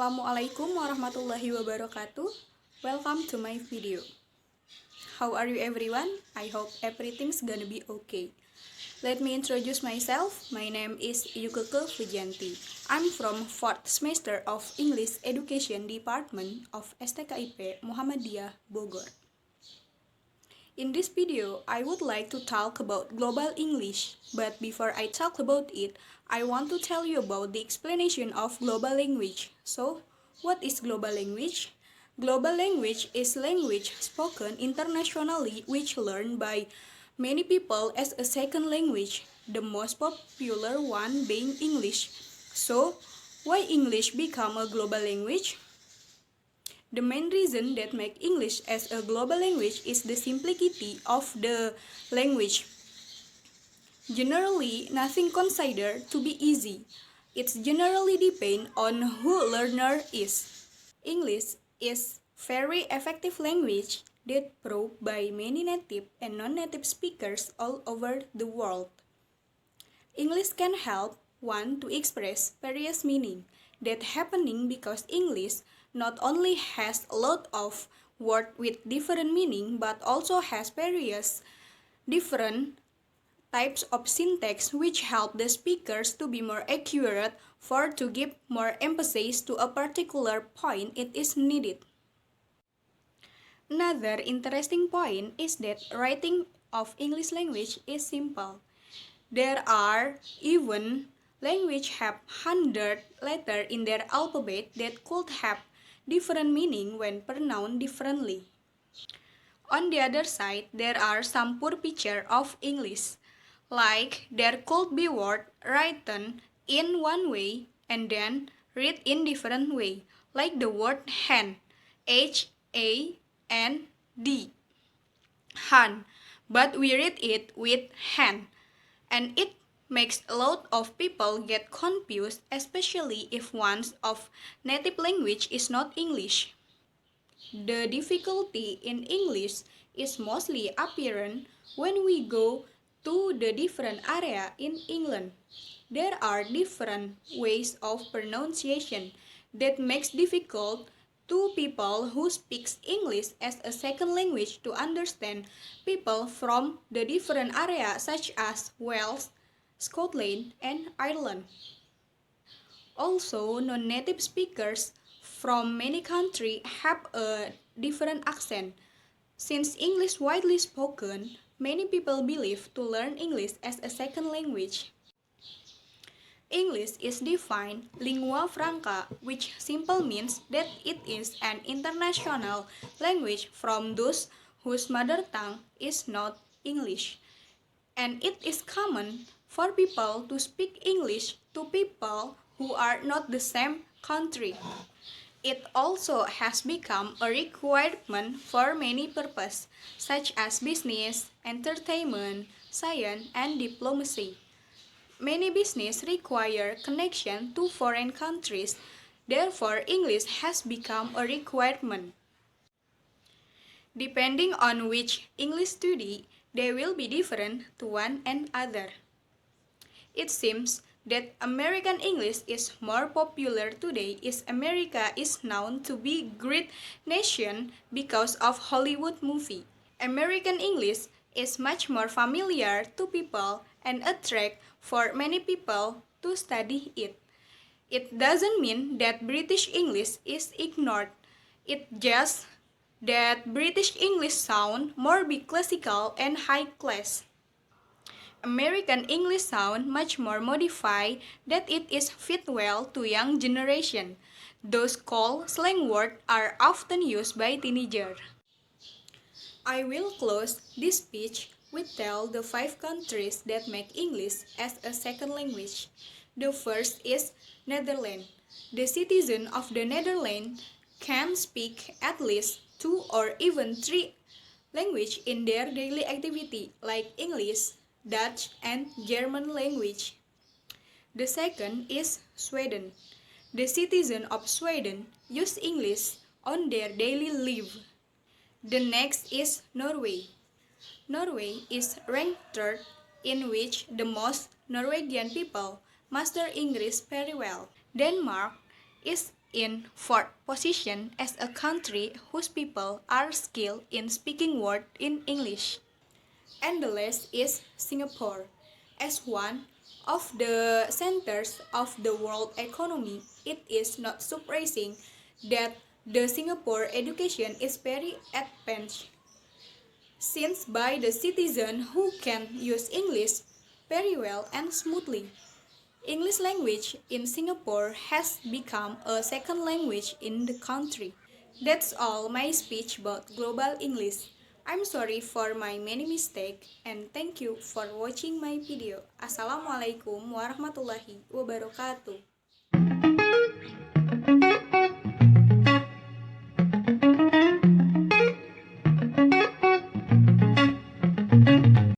Assalamualaikum warahmatullahi wabarakatuh. Welcome to my video. How are you everyone? I hope everything's gonna be okay. Let me introduce myself. My name is Yukeke Fuzianti. I'm from 4th semester of English Education Department of STKIP Muhammadiyah, Bogor. In this video, I would like to talk about global English, but before I talk about it, I want to tell you about the explanation of global language. So, what is global language? Global language is language spoken internationally which learned by many people as a second language, the most popular one being English. So, why English become a global language? The main reason that make English as a global language is the simplicity of the language. Generally, nothing considered to be easy. It's generally depend on who learner is. English is very effective language that proved by many native and non-native speakers all over the world. English can help one to express various meaning that happening because English not only has a lot of words with different meaning but also has various different types of syntax which help the speakers to be more accurate for to give more emphasis to a particular point it is needed. Another interesting point is that writing of English language is simple. There are even language have 100 letters in their alphabet that could have different meaning when pronounced differently. On the other side, there are some poor picture of English, like there could be word written in one way and then read in different way, like the word hand, H-A-N-D, hand, but we read it with hand, and it makes a lot of people get confused, especially if one's of native language is not English. The difficulty in English is mostly apparent when we go to the different area in England. There are different ways of pronunciation that makes difficult to people who speaks English as a second language to understand people from the different area such as Wales, Scotland, and Ireland. Also, non-native speakers from many countries have a different accent. Since English widely spoken, many people believe to learn English as a second language. English is defined lingua franca, which simply means that it is an international language from those whose mother tongue is not English. And it is common for people to speak English to people who are not the same country. It also has become a requirement for many purposes, such as business, entertainment, science, and diplomacy. Many businesses require connection to foreign countries, therefore English has become a requirement. Depending on which English study, they will be different to one another. It seems that American English is more popular today as America is known to be great nation because of Hollywood movie. American English is much more familiar to people and attract for many people to study it. It doesn't mean that British English is ignored. It just that British English sound more be classical and high class. American English sound much more modified that it is fit well to young generation. Those called slang words are often used by teenagers. I will close this speech with tell the 5 countries that make English as a second language. The first is Netherlands. The citizens of the Netherlands can speak at least 2 or even 3 languages in their daily activity like English, Dutch, and German language. The second is Sweden. The citizens of Sweden use English on their daily life. The next is Norway. Norway is ranked third, in which the most Norwegian people master English very well. Denmark is in fourth position as a country whose people are skilled in speaking words in English. And the last is Singapore. As one of the centers of the world economy, it is not surprising that the Singapore education is very advanced, since by the citizen who can use English very well and smoothly. English language in Singapore has become a second language in the country. That's all my speech about global English. I'm sorry for my many mistakes and thank you for watching my video. Assalamualaikum warahmatullahi wabarakatuh.